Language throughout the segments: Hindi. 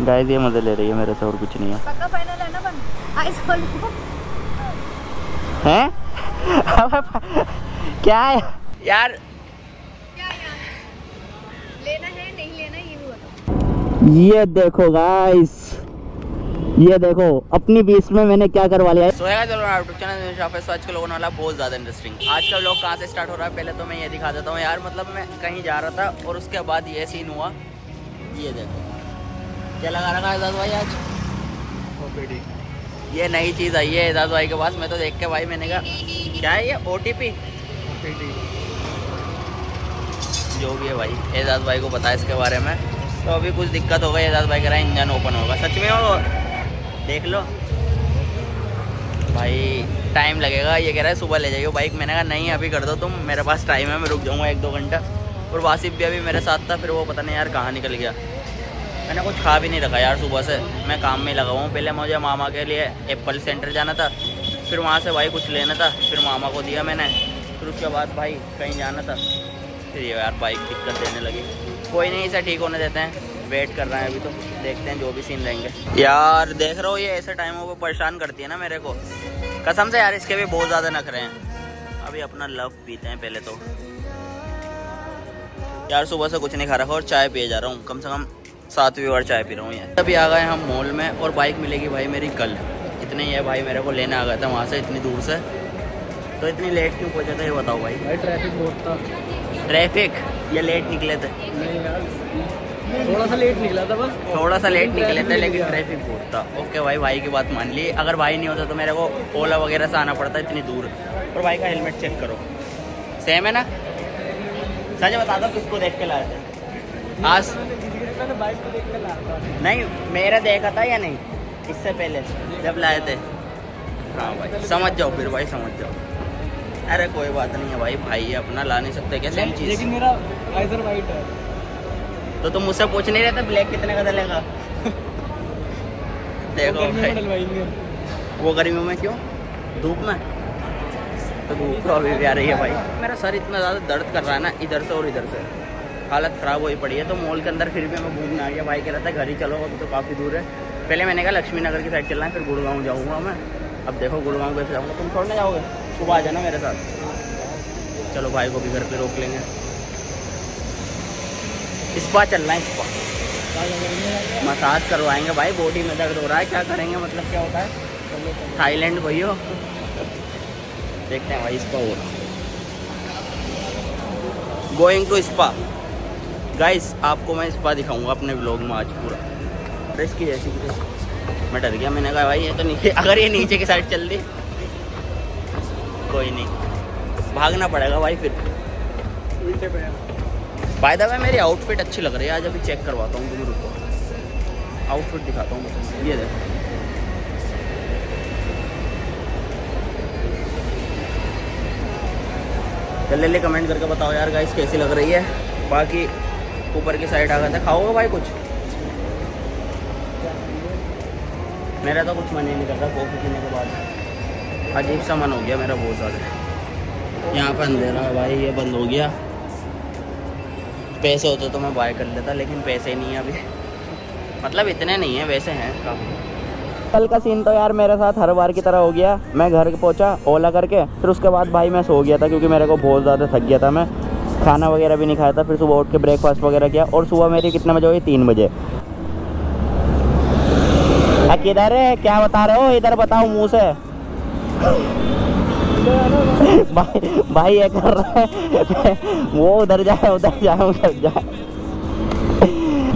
गाइस ये मजे ले रही है मेरे से और कुछ नहीं है। पक्का फाइनल है ना बन? आइस खोलो। हैं? क्या है यार? क्या यार? लेना है नहीं लेना ये भी बताओ। ये देखो गाइस, ये देखो अपनी 20 में मैंने क्या करवा लिया है। सोएगा चलो यूट्यूब चैनल आज के लोगों वाला बहुत ज़्यादा इंटरेस्टिंग। आज का व्लॉग कहाँ से स्टार्ट हो रहा है पहले तो मैं ये दिखा देता हूँ यार। मतलब मैं कहीं जा रहा था और उसके बाद ये सीन हुआ। ये देखो क्या लगा रखा है एजाज भाई आज? ये नई चीज़ आई है एजाज भाई के पास। मैं तो देख के भाई मैंने कहा क्या है ये OTP जो भी है भाई एजाज भाई को पता है इसके बारे में। तो अभी कुछ दिक्कत हो गई, एजाज भाई कह रहा है इंजन ओपन होगा। सच में हो? देख लो भाई टाइम लगेगा। ये कह रहा है सुबह ले जाइयो बाइक। मैंने कहा नहीं अभी कर दो तुम, मेरे पास टाइम है, मैं रुक जाऊँगा 1-2 घंटा। और वासिफ भी अभी मेरे साथ था, फिर वो पता नहीं यार कहाँ निकल गया। मैंने कुछ खा भी नहीं रखा यार सुबह से, मैं काम में लगा हुआ हूँ। पहले मुझे मामा के लिए एप्पल सेंटर जाना था, फिर वहाँ से भाई कुछ लेना था, फिर मामा को दिया मैंने, फिर उसके बाद भाई कहीं जाना था, फिर ये यार बाइक दिक्कत देने लगी। कोई नहीं, इसे ठीक होने देते हैं, वेट कर रहे हैं अभी तो, देखते हैं जो भी सीन रहेंगे। यार देख रहा हूँ ये ऐसे टाइमों पर परेशान करती है ना मेरे को कसम से यार। इसके भी बहुत ज़्यादा नखरे हैं। अभी अपना लव पीते हैं पहले तो यार। सुबह से कुछ नहीं खा रखा और चाय पिए जा रहा हूँ, कम से कम 7वीं बार चाय पी रहा हूँ यार। अभी आ गए हम मॉल में और बाइक मिलेगी भाई मेरी कल। इतने ही है भाई, मेरे को लेने आ गया था वहाँ से इतनी दूर से। तो इतनी लेट क्यों पहुँचा था ये बताओ भाई? ट्रैफिक बहुत था। ट्रैफिक या लेट निकले थे? नहीं यार थोड़ा सा लेट निकला था बस। थोड़ा सा लेट निकले थे लेकिन ट्रैफिक बहुत था। ओके भाई की बात मान ली। अगर भाई नहीं होता तो मेरे को ओला वगैरह से आना पड़ता इतनी दूर। और भाई का हेलमेट चेक करो, सेम है ना? सच बता दो किसको देख के लाए थे आज? बाइक को देख के लाया था। नहीं मेरा देखा था या नहीं इससे पहले जब लाए थे? हाँ भाई समझ जाओ फिर भाई, समझ जाओ। अरे कोई बात नहीं है भाई, भाई अपना ला नहीं सकते क्या सेम चीज़? लेकिन मेरा आइजर वाइट है। तो तुम मुझसे पूछ नहीं रहे थे ब्लैक कितने का डलेगा? देखो भाई वो गर्मियों में क्यों, धूप में तो धूप तो अभी भी आ रही है भाई। मेरा सर इतना ज़्यादा दर्द कर रहा है ना इधर से और इधर से, हालत ख़राब हुई पड़ी है। तो मॉल के अंदर फिर भी मैं घूमने आ गया। भाई कह रहा था घर ही चलो, अभी तो काफ़ी दूर है। पहले मैंने कहा लक्ष्मी नगर की साइड चलना है, फिर गुड़गांव जाऊँगा मैं। अब देखो गुड़गांव कैसे जाऊँगा, तुम छोड़ने जाओगे? सुबह आ जाना मेरे साथ। चलो भाई को भी घर पे रोक लेंगे। स्पा चलना है, स्पा मसाज करवाएंगे भाई। बॉडी में दर्द हो रहा है, क्या करेंगे? मतलब क्या होता है थाईलैंड भैया। देखते हैं भाई स्पा हो रहा। गोइंग टू स्पा गाइस, आपको मैं स्पा दिखाऊंगा अपने व्लॉग में आज पूरा। ड्रेस की जैसी की मैं डर गया, मैंने कहा भाई ये तो नीचे, अगर ये नीचे की साइड चल दी कोई नहीं, भागना पड़ेगा भाई फिर। बाय द वे मेरी आउटफिट अच्छी लग रही है आज, अभी चेक करवाता हूँ। तुम रुको, आउटफिट दिखाता हूँ। ये देखो जल्दी कमेंट करके बताओ यार गाइस कैसी लग रही है। बाकी ऊपर की साइड आ गया था। खाओगे भाई कुछ? मेरा तो कुछ मन ही नहीं करता कॉफ़ी पीने के बाद, अजीब सा मन हो गया मेरा बहुत ज़्यादा। यहाँ पर अंधेरा है भाई, ये बंद हो गया। पैसे होते तो मैं बाय कर लेता, लेकिन पैसे नहीं है अभी, मतलब इतने नहीं है, वैसे हैं काफ़ी। कल का सीन तो यार मेरे साथ हर बार की तरह हो गया। मैं घर पहुंचा ओला करके, फिर उसके बाद भाई मैं सो गया था क्योंकि मेरे को बहुत ज़्यादा थक गया था। मैं खाना वगैरह भी नहीं खाया था। फिर सुबह उठ के ब्रेकफास्ट वगैरह किया और सुबह मेरी कितने बजे हुई? 3 बजे। किधर है, क्या बता रहे हो? इधर बताओ मुँह से। भाई ये कर रहा है वो उधर जाए उधर जाए उधर जाए।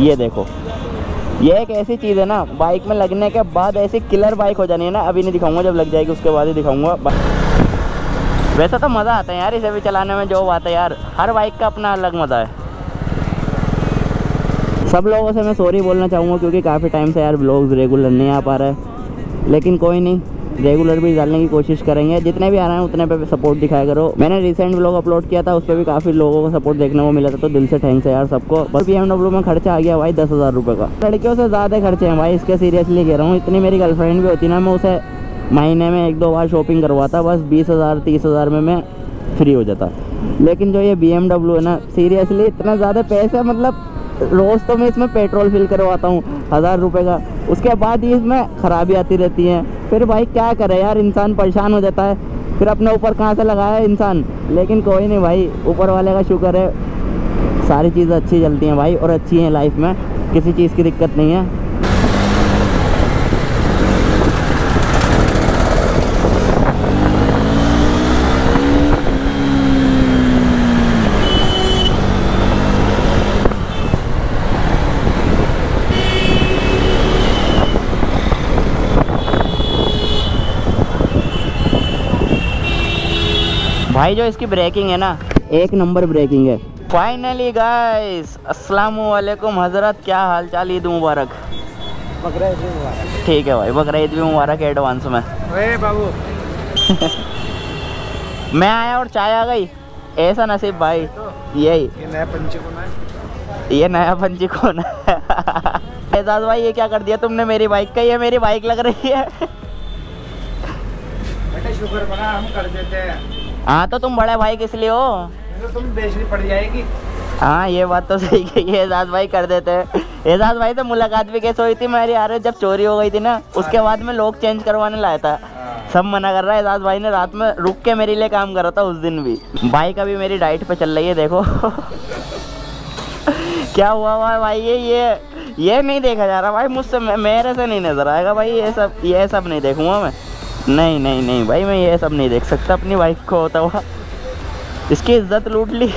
ये देखो ये एक ऐसी चीज़ है ना, बाइक में लगने के बाद ऐसी किलर बाइक हो जानी है ना। अभी नहीं दिखाऊंगा, जब लग जाएगी उसके बाद ही दिखाऊंगा। वैसे तो मज़ा आता है यार इसे भी चलाने में, जो बात है यार, हर बाइक का अपना अलग मज़ा है। सब लोगों से मैं सॉरी बोलना चाहूँगा क्योंकि काफ़ी टाइम से यार व्लॉग्स रेगुलर नहीं आ पा रहा है, लेकिन कोई नहीं, रेगुलर भी डालने की कोशिश करेंगे। जितने भी आ रहे हैं उतने पे सपोर्ट दिखाया करो। मैंने रिसेंट व्लॉग अपलोड किया था, उस पर भी काफ़ी लोगों को सपोर्ट देखने को मिला था, तो दिल से थैंक्स है यार सबको। बस BMW में खर्चा आ गया भाई 10,000 रुपये का। लड़कियों से ज़्यादा खर्चे हैं भाई इसके, सीरियसली कह रहा हूँ। इतनी मेरी गर्लफ्रेंड भी होती ना, मैं उसे महीने में 1-2 बार शॉपिंग करवाता, बस 20,000-30,000 में मैं फ्री हो जाता। लेकिन जो ये BMW है ना, सीरियसली इतना ज़्यादा पैसे, मतलब रोज़ तो मैं इसमें पेट्रोल फिल करवाता हूँ 1000 रुपये का, उसके बाद ही इसमें खराबी आती रहती है। फिर भाई क्या करे यार, इंसान परेशान हो जाता है, फिर अपने ऊपर कहाँ से लगाया इंसान। लेकिन कोई नहीं भाई, ऊपर वाले का शुक्र है, सारी चीज़ें अच्छी चलती हैं भाई, और अच्छी हैं लाइफ में, किसी चीज़ की दिक्कत नहीं है। भाई जो इसकी ब्रेकिंग है ना, एक नंबर ब्रेकिंग है। फाइनली गाइस, अस्सलामु अलैकुम हजरत, क्या हाल चाल, ईद मुबारक। बकरा ईद मुबारक। ठीक है भाई, बकरा ईद भी मुबारक एडवांस में। अरे बाबू मैं आया और चाय आ गई, ऐसा नसीब भाई। यही ये नया पंची कौन है? ये नया पंची कौन है? एजाज भाई ये क्या कर दिया तुमने मेरी बाइक का, ये मेरी बाइक लग रही है। बेटा शुक्र बना, हम कर देते हैं। हाँ तो तुम बड़े भाई किस लिए हो? तो तुम बेचनी पड़ जाएगी। हाँ ये बात तो सही कही है, एजाज भाई कर देते हैं। एजाज भाई से मुलाकात भी कैसे हुई थी मेरी यार, जब चोरी हो गई थी ना, उसके बाद में लोग चेंज करवाने लाया था, सब मना कर रहा है। एजाज भाई ने रात में रुक के मेरे लिए काम करा था उस दिन भी। बाइक अभी मेरी डाइट पे चल रही है, देखो। क्या हुआ भाई, ये नहीं देखा जा रहा भाई मुझसे, मेरे से नहीं नजर आएगा भाई, ये सब नहीं देखूंगा मैं। नहीं भाई, मैं ये सब नहीं देख सकता अपनी बाइक को होता हुआ, इसकी इज्जत लूट ली।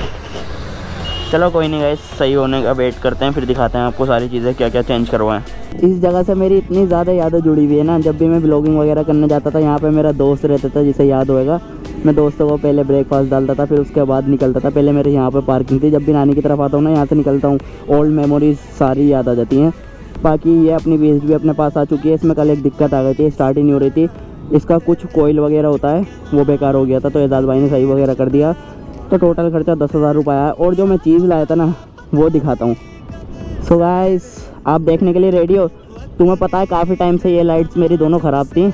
चलो कोई नहीं गाइस, सही होने का वेट करते हैं, फिर दिखाते हैं आपको सारी चीज़ें क्या क्या चेंज करवाएं। इस जगह से मेरी इतनी ज़्यादा यादें जुड़ी हुई है ना, जब भी मैं ब्लॉगिंग वगैरह करने जाता था, यहाँ पे मेरा दोस्त रहता था, जिसे याद होएगा। मैं दोस्तों को पहले ब्रेकफास्ट डालता था, फिर उसके बाद निकलता था। पहले मेरे यहाँ पे पार्किंग थी, जब भी नानी की तरफ आता हूँ ना, यहाँ से निकलता हूँ, ओल्ड मेमोरीज सारी याद आ जाती हैं। बाकी ये अपनी बेस भी अपने पास आ चुकी है। इसमें कल एक दिक्कत आ गई थी, स्टार्ट ही नहीं हो रही थी, इसका कुछ कोयल वगैरह होता है वो बेकार हो गया था, तो एजाज भाई ने सही वगैरह कर दिया। तो टोटल खर्चा 10,000 रुपये आया। और जो मैं चीज़ लाया था ना, वो दिखाता हूँ। सो गाइस, आप देखने के लिए रेडी हो? तुम्हें पता है काफ़ी टाइम से ये लाइट्स मेरी दोनों ख़राब थी,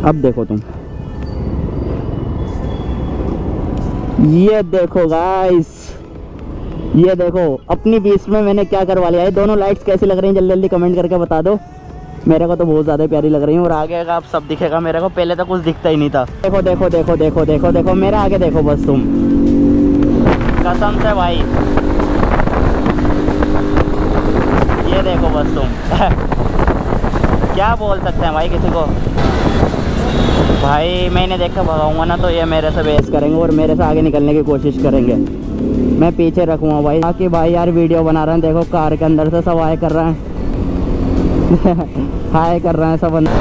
अब देखो तुम, ये देखो गाइस, ये देखो अपनी बीच में मैंने क्या करवा लिया है। दोनों लाइट्स कैसी लग रही हैं जल्दी जल्दी कमेंट करके बता दो। मेरे को तो बहुत ज़्यादा प्यारी लग रही है, और आगे का आप सब दिखेगा मेरे को, पहले तो कुछ दिखता ही नहीं था। देखो देखो देखो देखो देखो देखो मेरे आगे देखो बस तुम, कसम से भाई, ये देखो बस तुम। क्या बोल सकते हैं भाई किसी को। भाई मैंने देखा भगाऊंगा ना तो ये मेरे से बहस करेंगे और मेरे से आगे निकलने की कोशिश करेंगे। मैं पीछे रखूँगा भाई, ताकि भाई यार वीडियो बना रहे हैं, देखो कार के अंदर से सब हाय कर रहे हैं। हाय कर रहे हैं सब अंदर।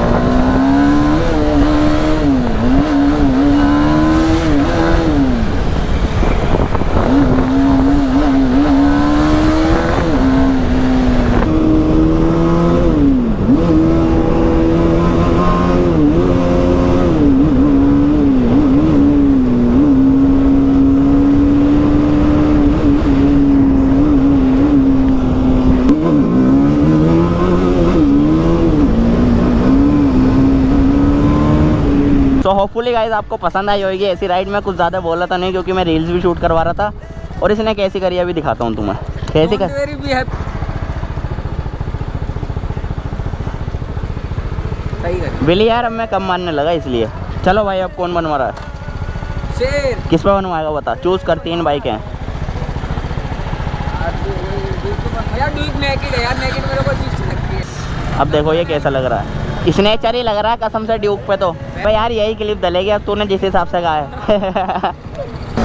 तो होपफुली गाइस आपको पसंद आई होगी ऐसी राइड। मैं कुछ ज़्यादा बोला था नहीं, क्योंकि मैं रील्स भी शूट करवा रहा था। और इसने कैसी करी अभी दिखाता हूँ तुम्हें, कैसी कर बिल्ली यार। अब मैं कम मानने लगा इसलिए। चलो भाई, अब कौन बनवा रहा है? शेर। किस पे बनवाएगा बता, चूज़ कर, 3 बाइक हैं। अब देखो ये कैसा लग रहा है, स्नेचर ही लग रहा है कसम से ड्यूक पे। तो भाई यार यही क्लिप डलेगी अब तूने जिस हिसाब से कहा है।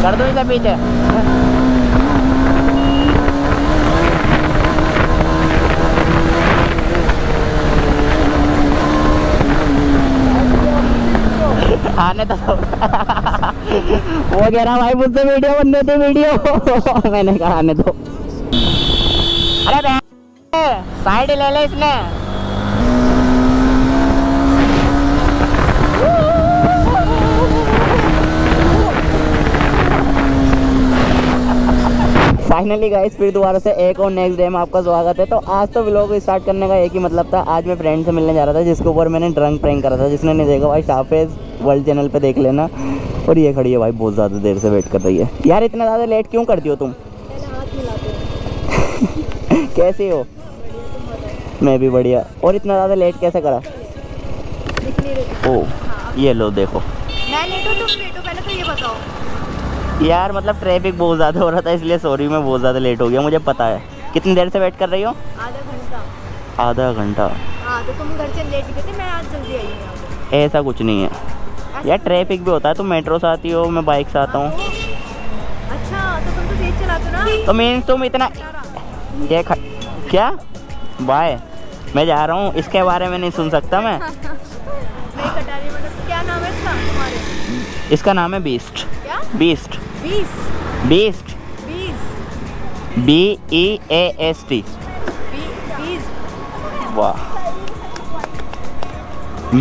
कर दो इसे पीछे। आने तो वो कह रहा भाई मुझसे वीडियो बन रही थी, वीडियो। मैंने कहा आने दो। अरे साइड ले ले इसने। फाइनली गाइस, फिर दोबारा से एक और नेक्स्ट डे में आपका स्वागत है। तो आज तो व्लॉग स्टार्ट करने का एक ही मतलब था, आज मैं फ्रेंड से मिलने जा रहा था, जिसके ऊपर मैंने ड्रंक प्रैंक करा था। जिसने नहीं देखा भाई, शाफेज वर्ल्ड चैनल पे देख लेना। और ये खड़ी है भाई, बहुत ज़्यादा देर से वेट कर रही है। यार इतना ज़्यादा लेट क्यों करती हो तुम? हाथ मिलाते हैं। कैसी हो? मैं भी बढ़िया। और इतना ज़्यादा लेट कैसे करा? दिख नहीं रही। ओ ये लो देखो मैं लेट हूँ तुम लेट हो, पहले तो ये बताओ। यार, मतलब ट्रैफिक बहुत ज़्यादा हो रहा था इसलिए सॉरी, मैं बहुत ज़्यादा लेट हो गया, मुझे पता है। कितनी देर से वेट कर रही हो? आधा घंटा। आधा घंटा? हाँ तो तुम घर से लेट गए थे, मैं आज जल्दी आई हूँ यहाँ पे। ऐसा कुछ नहीं है यार, ट्रैफिक भी होता है। तुम मेट्रो से आती हो, मैं बाइक से आता हूँ। अच्छा तो तुम तो तेज चलाते हो ना। तो मीन्स तुम इतना क्या? बाय, मैं जा रहा हूँ, इसके बारे में नहीं सुन सकता मैं। नहीं कटारी, मतलब क्या नाम है इसका तुम्हारे? इसका नाम है बीस्ट। क्या? बीस्ट। 20 बीस्ट। 20 BEAST। 20 वाह,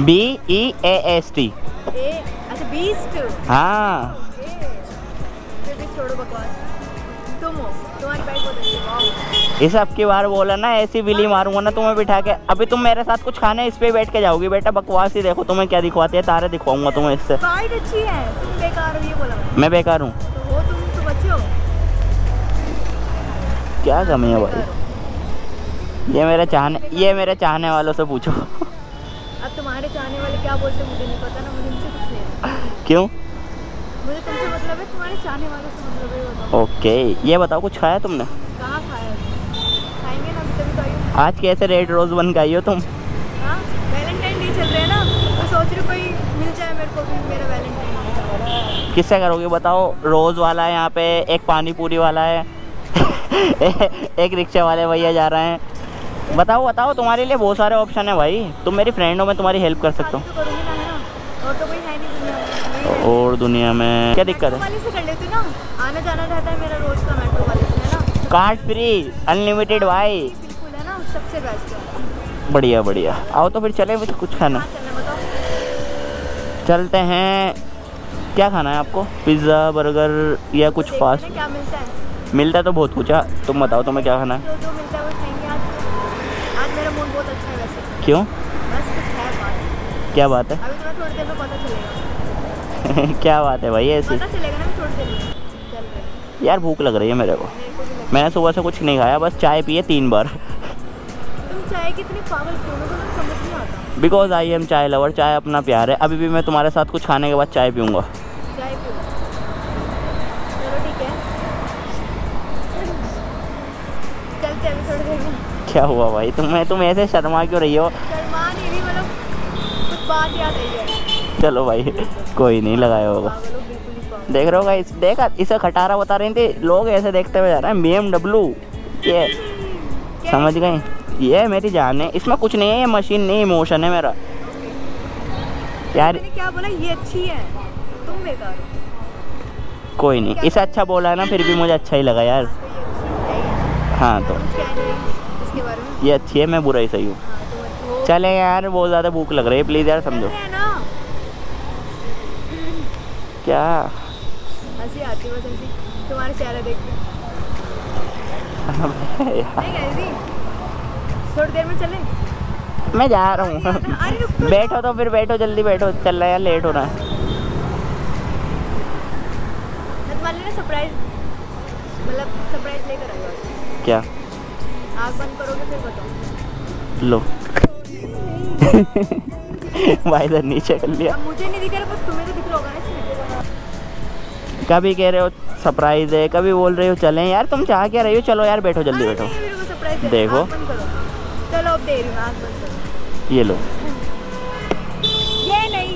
BEAST। अच्छा 20। हाँ फिर भी छोड़ो बकवास। तुम हो, तुम्हारी बाइक बहुत अच्छी है। वाह। इस अब की बार बोला ना, ऐसी विली मारूंगा ना तुम्हें बिठा के। अभी तुम मेरे साथ कुछ खाने इस पे बैठ के जाओगी बेटा, बकवास ही देखो तुम्हें क्या दिखवाती है, तारे दिखवाऊंगा तुम्हें इससे। बाइक अच्छी है, तुम बेकार हो ये बोला मैंने। मैं बेकार हूँ? तो हो, तुम तो बच्चे हो। क्या कमी है भाई? बेकार हो। ये मेरे चाहने वालों से पूछो। अब तुम्हारे चाहने वाले क्या बोलते मुझे नहीं पता ना, मुझे उनसे कुछ नहीं है। क्यों? मुझे तुमसे मतलब है, तुम्हारे चाहने वालों से मतलब है, ये बताओ। ओके, ये बताओ कुछ खाया तुमने? कहाँ खाया अभी? खाएंगे ना, अभी तभी तो आई हूँ। आज कैसे रेड रोज बन के आई हो तुम? हाँ वैलेंटाइन डे चल रहा है ना, तो सोच रही हूँ कोई मिल जाए मेरे को भी, मेरा वैलेंटाइन डे। किससे करोगे बताओ? रोज वाला है यहाँ पे, एक पानी पूरी वाला है। एक रिक्शा वाले भैया जा रहे हैं। बताओ बताओ, तुम्हारे लिए बहुत सारे ऑप्शन है भाई, तुम मेरी फ्रेंड हो, मैं तुम्हारी हेल्प कर सकता शादी तो करूँगी ना, है ना, और तो कोई है नहीं दुनिया में। हूँ। और दुनिया में क्या दिक्कत मेट्रो है? वाले से कर लेती हूँ ना, आना जाना रहता है मेरा रोज का मेट्रो वाले से, है ना। कार्ड फ्री अनलिमिटेड भाई। बिल्कुल है ना, सबसे बेस्ट है। बढ़िया बढ़िया, आओ तो फिर चले कुछ खाना। कहाँ चलना बताओ। चलते हैं। क्या खाना है आपको? पिज़्ज़ा, बर्गर या कुछ देखते फास्ट? हैं क्या मिलता है। मिलता है तो बहुत कुछ है, तुम बताओ तुम्हें क्या खाना है? जो जो मिलता है वो खाएंगे आज। आज मेरा मूड बहुत अच्छा है वैसे। क्यों? बस कुछ है बात। क्या बात है? अभी तुम्हें थोड़ी देर में पता चलेगा। क्या बात है भाई ऐसी? पता चलेगा ना थोड़ी देर में। चल रहे यार भूख लग रही है मेरे को। मेरे को भी लगा। मैंने सुबह से कुछ नहीं खाया, बस चाय पिए 3 बार। तुम चाय कितनी पागल क्यों हो, तुम्हें समझ नहीं आता। बिकॉज आई एम चाय लवर, चाय अपना प्यार है। अभी भी मैं तुम्हारे साथ कुछ खाने के बाद चाय पीऊँगा। चाय पियो। चलो ठीक है, चलते हैं अभी थोड़ी देर में। क्या हुआ भाई, तुम ऐसे शर्मा क्यों रही हो? शर्मा नहीं रही, मतलब कुछ बात याद आई है। चलो भाई, कोई नहीं लगाया होगा। पागल हो, बिल्कुल ही पागल। देख रहे हो गाइस, देखा इसे खटारा बता रही थी, लोग ऐसे देखते हुए जा रहे हैं। BMW ये समझ गए, ये मेरी जान है, इसमें कुछ नहीं है, ये मशीन नहीं, इमोशन है मेरा यार। मैंने क्या बोला, ये अच्छी है, तुम बेकार हो। कोई नहीं, इसे अच्छा बोला है ना, फिर भी मुझे अच्छा ही लगा यार। तो ये अच्छी है ही। हाँ तो कुछ कह नहीं रही इसके बारे में। ये अच्छी है, मैं बुरा ही सही हूँ। हाँ तो वो चले यार, बहुत ज़्यादा भूख लग रही है, प्लीज़ यार समझो। चल रहे हैं ना। क्या? हंसी आती है बस ऐसी तुम्हारे चेहरा देख के। यार, नहीं गई थी, थोड़ी देर में चले। मैं जा रहा हूँ। अरे रुक तो। बैठो तो फिर बैठो, जल्दी बैठो, चल रहा है यार, लेट हो रहा है। मैं तुम्हारे लिए ना सरप्राइज, मतलब सरप्राइज लेकर आई हूँ। क्या? आँख बंद करोगे फिर बताओ। लो। भाई इधर नीचे कर लिया। अब मुझे नहीं दिख रहा, पर तुम्हें तो दिख रहा होगा ना इसमें। कभी कह रहे हो सरप्राइज है, कभी बोल रहे हो चलें। यार तुम चाह क्या रही हो? चलो यार बैठो, जल्दी बैठो। नहीं, मेरे को सरप्राइज दे। देखो। आँख बंद करो। चलो अब दे रही हूँ, आँख बंद करो। ये लो, ये नहीं,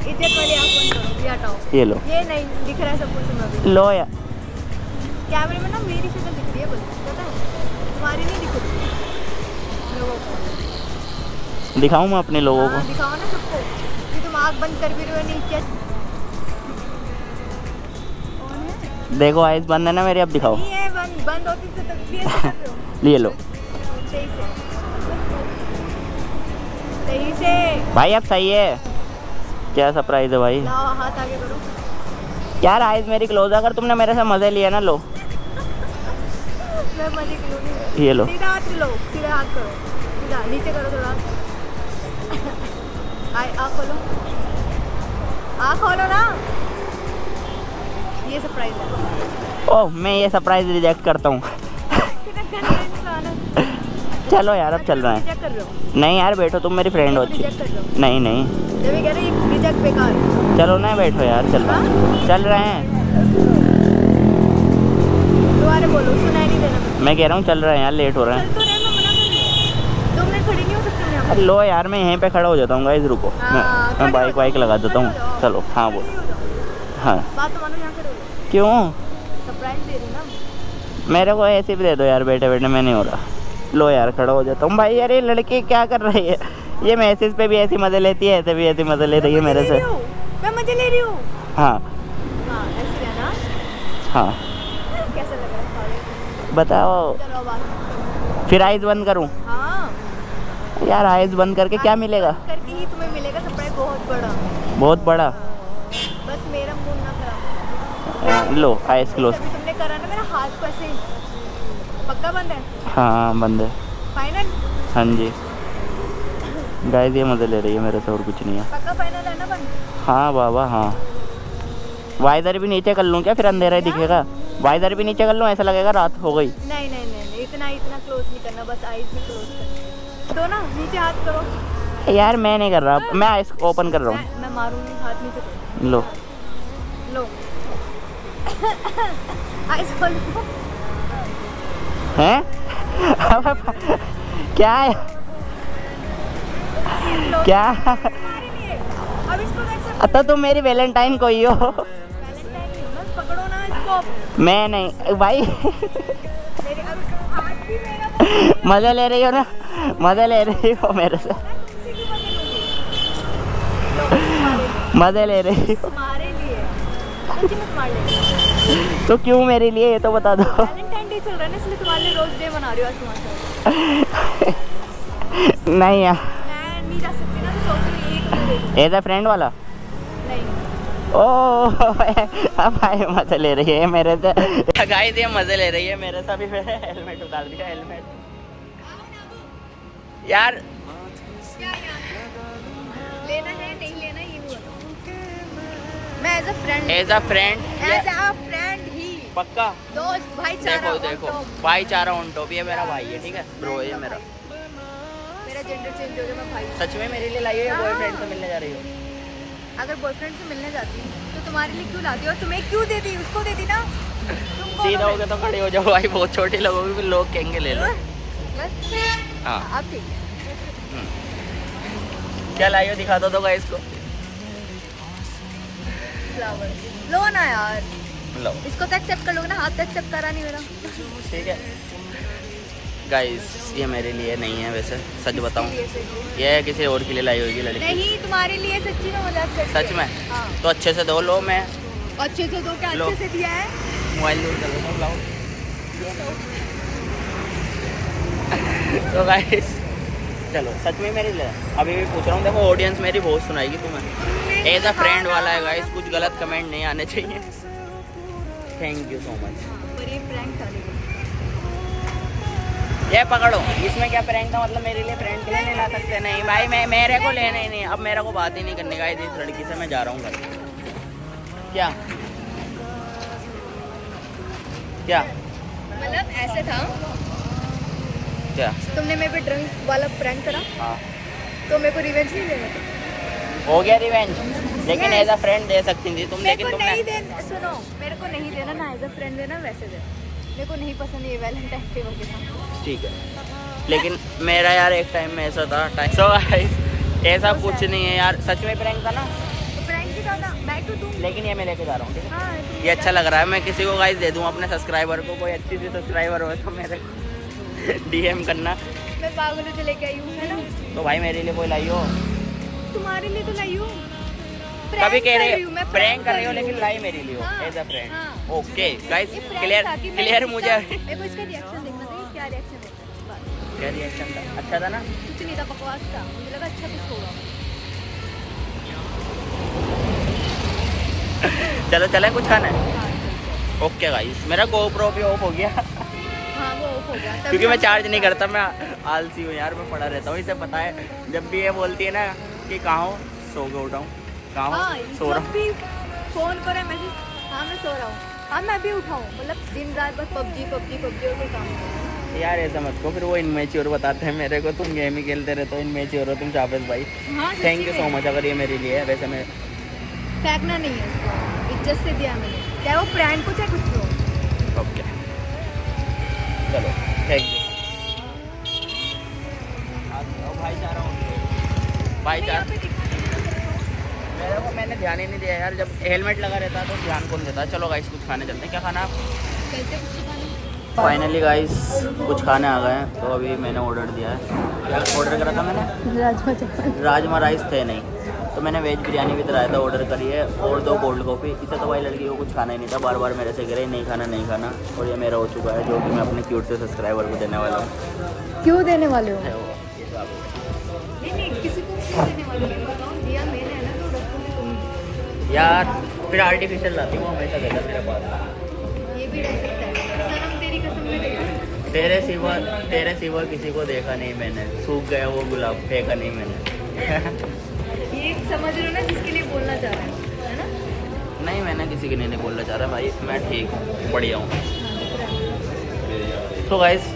इज्जत वाली आँख बंद करो, ये हटाओ। ये लो, ये नहीं दिख रहा है सब कुछ तुम्हें अभी। लो यार। कैमरे में ना मेरी शक्ल दिख रही है बस, पता है, तुम्हारी नहीं दिख रही लोगों को। दिखाऊं मैं अपने लोगों हाँ, को? दिखाओ ना सबको कि तुम आँख बंद कर भी रहे हो। नहीं क्या कौन है? देखो आइस बंद है ना मेरी, अब दिखाओ। नहीं है, बंद बंद होती तो तब भी ऐसे कर रहे हो। ये लो सही से, सही से। भाई, अब सही है। क्या सरप्राइज है भाई? लाओ हाथ आगे करो। यार आइस मेरी क्लोज, अगर तुमने मेरे से मजे लिए ना, लो मैं मजे करूँगी। ये लो। सीधा हाथ लो, सीधा हाथ करो, सीधा नीचे करो थोड़ा। आँख खोलो, आँख खोलो ना। ये सरप्राइज है। ओह, मैं ये सरप्राइज रिजेक्ट करता हूँ। कितना गंदा इंसान है। चलो यार अब चल रहे हैं। रिजेक्ट कर रहे हो? नहीं यार बैठो, तुम मेरी फ्रेंड हो अच्छी। रिजेक्ट कर रहे हो? नहीं नहीं जब भी कह रहे हैं रिजेक्ट बेकार है। चलो ना बैठो यार, चल रहे हैं, चल रहे हैं। दोबारा बोलो, सुनाई नहीं देना मुझे। मैं कह रहा हूँ चल रहे हैं यार, लेट हो रहा चल है। तो रहे, मैं मना कर रही हूँ। 2 मिनट खड़ी नहीं हो सकती मैं यहाँ पे? लो यार मैं यहीं पे खड़ा हो जाता हूँ गाइस, रुको हाँ, मैं खड़े हो बाइक जाओ, वाइक लगा देता खड़े हो हूँ। जाओ। चलो हाँ बोल। खड़ी हो जाओ। हाँ बात तो मानो, यहाँ खड़े हो जाओ। क्यों? सरप्राइज दे रही ना। मेरे को ऐसे भी दे दो यार, बैठे बैठे मैं नहीं हो रहा। लो यार खड़ा हो जाता हूँ। भाई यार ये लड़की क्या कर रही है, ये मैसेज पे भी ऐसी मज़े लेती है, ऐसे भी ऐसी मज़े ले रही है मेरे से। मैं मजे ले रही हूँ। हाँ हाँ ऐसे रहना। हाँ कैसा लग रहा है? बताओ। चलो अब बात। फिर आइज़ बंद करूँ? हाँ यार आइज़ बंद करके क्या मिलेगा? करके ही तुम्हें मिलेगा सरप्राइज बहुत बड़ा। बहुत बड़ा। बस मेरा मूड ना खराब। लो आइज़ क्लोज। अभी तुमने करा ना मेरा हाथ को ऐसे, पक्का बंद है? हाँ बंद है। फाइनल? हाँ जी गाइस ये मज़े ले रही है मेरे से, और कुछ नहीं है। पक्का फाइनल है ना बंद? हाँ बाबा हाँ। वाइज़र भी नीचे कर लूँ क्या, फिर अंधेरा ही दिखेगा? वाइज़र भी नीचे कर लूँ, ऐसा लगेगा रात हो गई। नहीं नहीं नहीं नहीं, इतना क्लोज नहीं करना, बस आईज ही क्लोज करना। दो ना, नीचे हाथ करो। यार मैं नहीं कर रहा, मैं आइस ओपन कर रहा हूँ। मैं मारूंगी, हाथ नीचे करो। लो लो आईज खोलो। हैं क्या है क्या? तुम्हारे लिए। अब इसको कैसे? तो तुम मेरी वैलेंटाइन कोई हो। वैलेंटाइन नहीं हो ना, पकड़ो ना इसको। मैं नहीं भाई। मेरे अब हाथ भी मेरा मज़े ले रही हो ना, मज़े ले रही हो मेरे से, किसी की मजे लूंगी। लो, तुम्हारे लिए। मज़े ले रही हो। तुम्हारे लिए सच्ची में तुम्हारे लिए। तो क्यों मेरे लिए, ये तो बता दो। वैलेंटाइन डे चल रहा है ना, इसलिए तुम्हारे लिए रोज डे मना रही हूँ आज तुम्हारे साथ। नहीं यार मैं नहीं जा सकती ना, तो सोच रही हूँ एक तुम्हें दे दूँ। एज अ फ्रेंड वाला। नहीं ओह अब भाई मज़े ले रही है मेरे से। गाइस ये मज़े ले रही है मेरे से। अभी मैंने हेलमेट उतार दिया, हेलमेट यार। क्या यार? लेना है नहीं लेना ये नहीं बताओ। मैं एज अ फ्रेंड ही। पक्का दोस्त भाईचारा देखो देखो भाईचारा ऑन टॉप। ये मेरा भाई है, ठीक है ब्रो, ये मेरा। मेरा जेंडर चेंज हो गया, मैं भाई। सच में मेरे लिए लाई हो या बॉयफ्रेंड से मिलने जा रही हो? अगर बॉयफ्रेंड से मिलने जाती तो तुम्हारे लिए क्यों लाती, और तुम्हें क्यों देती? उसको देती ना। तुम कौन सीधा हो? हो गया तो खड़े हो जाओ भाई, बहुत छोटी लगोगी, फिर लोग कहेंगे ले लो। बस हाँ अब ठीक है। क्या लाई हो, दिखा दो तो गाइस को। फ्लावर लो ना यार, लो इसको तो एक्सेप्ट कर लोगे ना, हाथ तो एक्सेप्ट करा नहीं मेरा। ठीक है गाइस, ये मेरे लिए नहीं है वैसे, सच बताऊं किसके लिए सही? ये किसी और के लिए लाई होगी लड़की। नहीं तुम्हारे लिए, सच्ची में मजाक करती सच है। में? हाँ। तो अच्छे से दो। लो मैं अच्छे से दो, क्या लो। अच्छे से दिया है? मोबाइल दूर कर लो, लाओ। तो गाइस चलो, सच में मेरे लिए अभी भी पूछ रहा हूँ। देखो ऑडियंस मेरी बहुत सुनाएगी तुम्हें। एज अ फ्रेंड वाला है गाइस, कुछ गलत कमेंट नहीं आने चाहिए। Thank you so much. पर ये प्रैंक था लेकिन। ये पकड़ो, इसमें क्या प्रैंक का मतलब? मेरे लिए फ्रेंड के लिए नहीं ला सकते? नहीं भाई, मैं मेरे को लेना ही नहीं। अब मेरे को बात ही नहीं करने का इस लड़की से। मैं जा रहा हूँ घर। क्या क्या मतलब ऐसे था, क्या? तुमने मेरे पे ड्रंक वाला प्रैंक करा हाँ तो मेरे को रिवेंज नहीं देना था। हो गया रिवेंज, लेकिन Yes. एज अ फ्रेंड दे सकती थी तुम, मेरे लेकिन को तुमने नहीं देना, सुनो, मेरे को नहीं देना ना, एज अ फ्रेंड देना वैसे दे। मेरे को नहीं पसंद ये वैलेंटाइन डे वगैरह। ठीक है, लेकिन मेरा यार एक टाइम में ऐसा था सो ऐसा कुछ नहीं है यार, सच में प्रैंक था ना। तो प्रैंक भी था ना, मैं तो तुम। लेकिन ये मैं लेके जा रहा हूँ, ठीक है? हाँ ये अच्छा लग रहा है। मैं किसी को गाइस दे दूँ अपने सब्सक्राइबर को। कोई अच्छी सी सब्सक्राइबर हो तो मेरे को डीएम करना। मैं पागलों से लेके आई हूँ, है ना? तो भाई मेरे लिए कोई लाई हो। तुम्हारे लिए तो लाई हूँ। कभी कह रहे हूँ, मैं हो प्रैंक कर रही हो, रही लेकिन हूँ। लाई मेरे लिए हो हाँ, एज अ फ्रेंड। हाँ। ओके गाइस, ये prank क्लियर था कि मैं क्लियर इसका- मुझे। मेरे को इसका रिएक्शन देखना था, ये क्या रिएक्शन देता है। क्या रिएक्शन था? अच्छा था ना? कुछ नहीं था, बकवास था, मुझे लगा अच्छा कुछ होगा। चलो चलें, कुछ खाना है? हाँ, ओके गाइस, मेरा GoPro भी ऑफ हो गया हाँ वो ऑफ हो गया तभी क्योंकि मैं हम- चार्ज नहीं करता। मैं आलसी हूँ यार, मैं पड़ा रहता हूँ। इसे पता है, जब भी ये बोलती है ना कि कहाँ हो, सो के उठाऊँ, कहाँ हाँ, हो, सो रहा जब हूँ। भी फोन करे मैसेज, हाँ मैं सो रहा हूँ, हाँ मैं भी उठाऊँ, मतलब दिन रात बस पबजी पबजी पबजी और कोई काम नहीं। यार ऐसा मत को, फिर वो इनमेच्योर बताते हैं मेरे को, तुम गेम ही खेलते रहते हो, इनमेच्योर हो तुम शाफिज भाई। हाँ थैंक यू सो मच, अगर ये मेरे लिए है। वैसे मैं फेंकना नहीं है उसको, इज्जत से दिया मैंने, चाहे वो फ्रेंड को चाहे कुछ भी हो। ओके चलो थैंक यू भाई। जा रहा हूँ भाई जा मेरे को, मैंने ध्यान ही नहीं दिया यार, जब हेलमेट लगा रहता तो ध्यान कौन देता। चलो गाइस कुछ खाने चलते हैं, क्या खाना आप? फाइनली गाइस कुछ खाने आ गए हैं, तो अभी मैंने ऑर्डर दिया है। क्या ऑर्डर करा था मैंने? राजमा चावल। राजमा राइस थे नहीं, तो मैंने वेज बिरयानी भी रायता ऑर्डर करी है और 2 कोल्ड कॉफ़ी। इसे तो भाई लड़की को कुछ खाना ही नहीं था, बार बार मेरे से कह रही नहीं खाना नहीं खाना, और ये मेरा हो चुका है, जो कि मैं अपने क्यूट से सब्सक्राइबर को देने वाला हूँ। क्यों देने वाले हो? है वो, ये तो आपको नहीं किसी को क्यों देने वाले हो बताओ, दिया मैंने है ना, तो रखो मैं तुम। यार फिर आर्टिफिशियल लाती हूँ हमेशा देता मेरे पास। ये भी रह सकता है, सनम तेरी कसम में देगा। तेरे सिवा किसी को देखा नहीं मैंने, सूख गया वो गुलाब, फेंका नहीं मैंने। ये समझ रहे हो ना जिसके लिए बोलना चाह रहा है ना? नहीं मैंने किसी के लिए नहीं बोलना चाह रहा भाई, मैं ठीक हूँ, बढ़िया हूँ। तो गाइस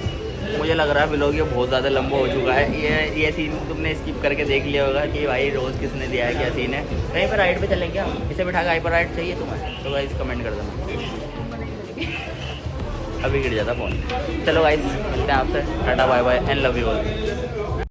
मुझे लग रहा है व्लॉग ये बहुत ज़्यादा लंबा हो चुका है। ये सीन तुमने स्किप करके देख लिया होगा कि भाई रोज़ किसने दिया है, क्या सीन है। कहीं पर राइड पे चले क्या? इसे बिठा के हाइपर राइड चाहिए तुम्हें तो गाइस कमेंट कर देना, अभी गिर जाता फ़ोन। चलो गाइस मिलते हैं आपसे, tata bye bye and love you all.